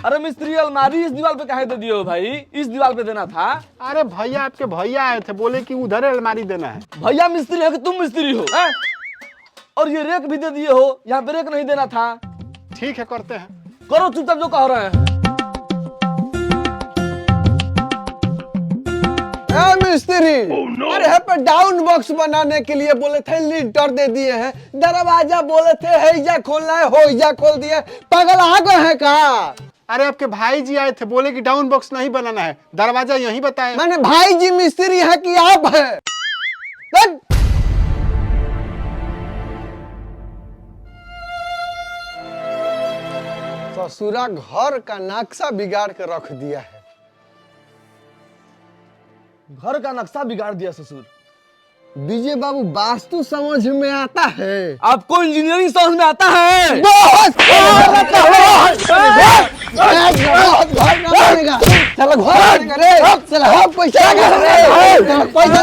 अरे मिस्त्री अलमारी इस दीवार पे काहे दे दिए हो भाई? इस दीवार पे देना था। अरे भैया आपके भैया आए थे, बोले कि उधर अलमारी देना है। भैया मिस्त्री है कि तुम मिस्त्री हो? और ये रेक भी दे दिए हो, यहाँ पे रेक नहीं देना था। ठीक है करते हैं। करो चुपचाप जो कह रहे हैं। मिस्त्री अरे यहाँ पर डाउन बॉक्स बनाने के लिए बोले थे, लिंटर दे दिए हैं। दरवाजा बोले थे हैजा खोलना है, होइजा खोल दिए। पागल आ गए हैं का? अरे आपके भाई जी आए थे, बोले कि डाउन बॉक्स नहीं बनाना है, दरवाजा यहीं बताए। मैंने भाई जी मिस्त्री है कि आप है? ससुरा घर का नक्शा बिगाड़ के रख दिया है। घर का नक्शा बिगाड़ दिया ससुर। विजय बाबू वास्तु समझ में आता है? आपको इंजीनियरिंग समझ में आता है? चलो घर पैसा